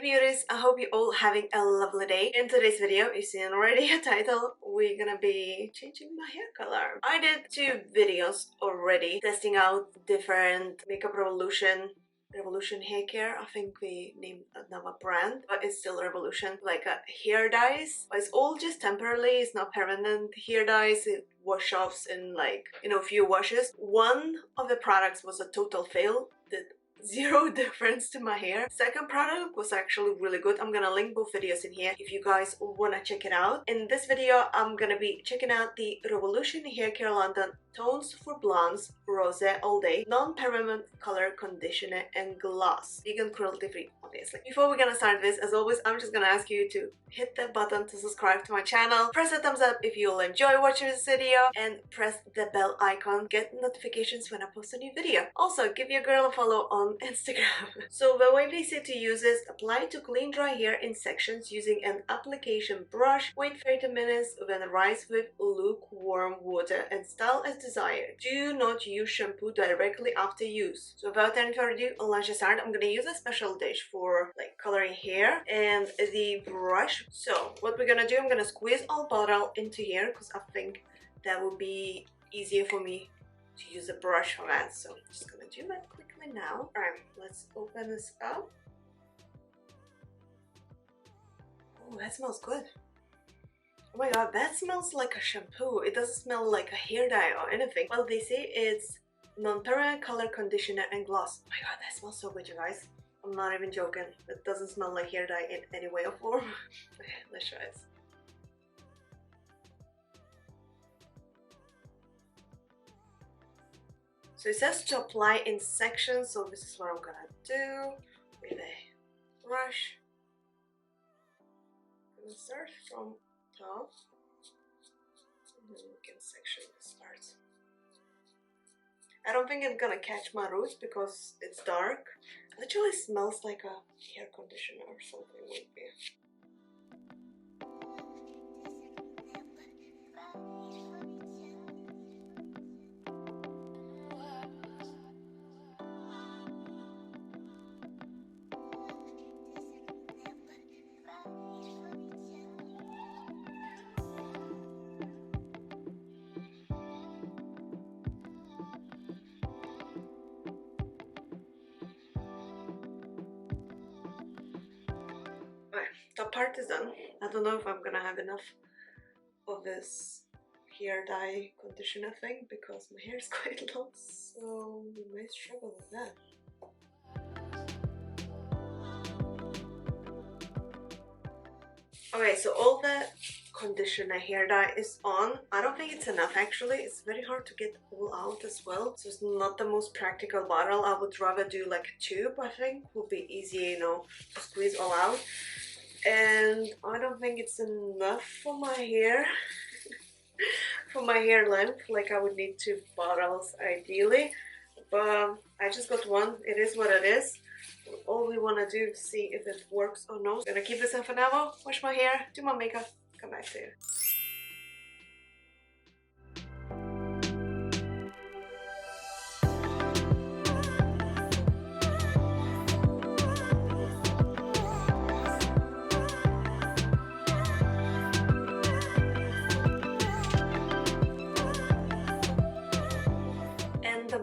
beauties, I hope you're all having a lovely day. In today's video, you've seen already a title, we're gonna be changing my hair color. I did 2 videos already testing out different Makeup Revolution hair care. I think we named another brand, but it's still Revolution, like a hair dyes. But it's all just temporarily, it's not permanent hair dyes. It wash offs in like, you know, a few washes. One of the products was a total fail, did zero difference to my hair. Second product was actually really good. I'm gonna link both videos in here if you guys wanna check it out. In this video, I'm gonna be checking out the Revolution Hair Care London Tones for Blondes Rosé All Day Non-Permanent Color Conditioner and Gloss. Vegan, cruelty free, obviously. Before we're gonna start this, as always, I'm just gonna ask you to hit that button to subscribe to my channel, press the thumbs up if you'll enjoy watching this video, and press the bell icon, get notifications when I post a new video. Also, give your girl a follow on Instagram. So the way they say to use is apply to clean dry hair in sections using an application brush, wait 30 minutes, then rinse with lukewarm water and style as desired. Do not use shampoo directly after use. So without any further ado, let's just start. I'm gonna use a special dish for like coloring hair and the brush. So what we're gonna do, I'm gonna squeeze all bottle into here because I think that would be easier for me to use a brush for that. So I'm just gonna do that quickly now. Alright, let's open this up. Oh, that smells good. Oh my god, that smells like a shampoo. It doesn't smell like a hair dye or anything. Well, they say it's non-permanent color conditioner and gloss. Oh my god, that smells so good, you guys. I'm not even joking. It doesn't smell like hair dye in any way or form. Okay, let's try it. So it says to apply in sections, so this is what I'm gonna do with a brush. I'm gonna start from top, and then we can section this part. I don't think it's gonna catch my roots because it's dark. It literally smells like a hair conditioner or something would be. That part is done. I don't know if I'm gonna have enough of this hair dye conditioner thing because my hair is quite long, so we may struggle with that. Okay, so all the conditioner hair dye is on. I don't think it's enough actually. It's very hard to get all out as well, so it's not the most practical bottle. I would rather do like a tube. I think would be easier, you know, to squeeze all out. And I don't think it's enough for my hair. For my hair length, like I would need 2 bottles ideally, but I just got one. It is what it is. All we want to do is see if it works or not. I'm gonna keep this in for an hour, wash my hair, do my makeup, come back to you.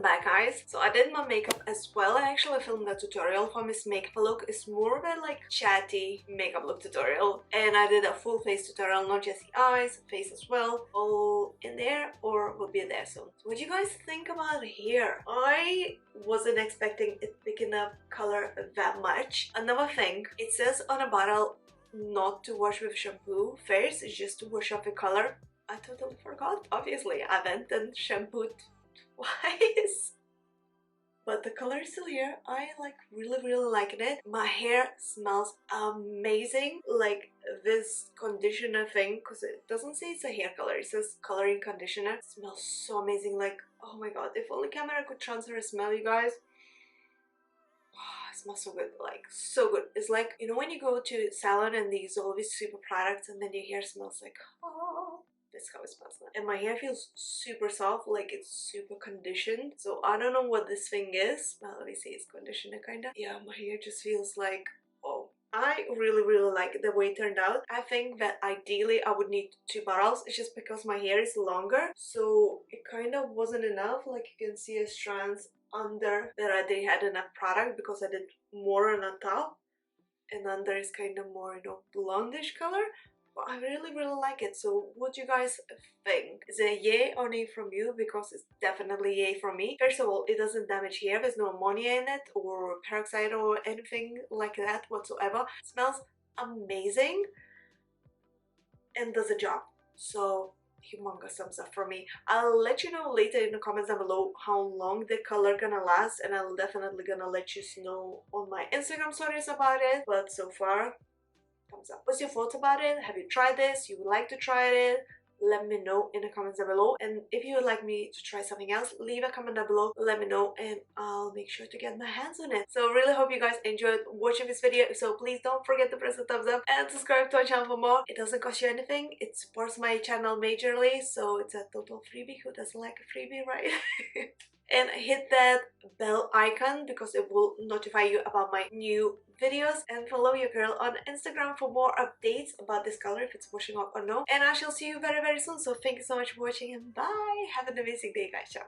Back, guys. So I did my makeup as well. I actually filmed a tutorial for Miss Makeup Look. It's more of a like chatty makeup look tutorial, and I did a full face tutorial, not just the eyes, face as well, all in there or will be there soon. So what do you guys think about hair? I wasn't expecting it picking up color that much. Another thing, it says on a bottle not to wash with shampoo first, it's just to wash off the color. I totally forgot. Obviously I went and shampooed twice, but the color is still here. I like really liking it. My hair smells amazing, like this conditioner thing, because it doesn't say it's a hair color, it says coloring conditioner. It smells so amazing. Like, oh my god, if only camera could transfer a smell, you guys. Oh, it smells so good, like so good. It's like, you know, when you go to salon and they use all these super products and then your hair smells like, oh, That's how it smells now. And my hair feels super soft, like it's super conditioned. So I don't know what this thing is. Well, let me see, it's conditioner kinda. Yeah, my hair just feels like, oh, I really like the way it turned out. I think that ideally I would need 2 bottles. It's just because my hair is longer, so it kind of wasn't enough. Like you can see a strands under that I didn't had enough product because I did more on the top, and under is kind of more, you know, blondish color. But I really like it. So what do you guys think? Is it a yay or nay from you? Because it's definitely yay from me. First of all, it doesn't damage hair. There's no ammonia in it or peroxide or anything like that whatsoever. It smells amazing and does a job. So humongous thumbs up for me. I'll let you know later in the comments down below how long the color gonna last, and I'll definitely gonna let you know on my Instagram stories about it. But so far, thumbs up. What's your thoughts about it? Have you tried this? You would like to try it? Let me know in the comments down below. And if you would like me to try something else, leave a comment down below, let me know, and I'll make sure to get my hands on it. So really hope you guys enjoyed watching this video. So please don't forget to press the thumbs up and subscribe to our channel for more. It doesn't cost you anything. It supports my channel majorly, so it's a total freebie. Who doesn't like a freebie, right? And hit that bell icon because it will notify you about my new videos, and follow your girl on Instagram for more updates about this color, if it's washing off or no. And I shall see you very soon. So thank you so much for watching, and bye. Have an amazing day, guys. Ciao.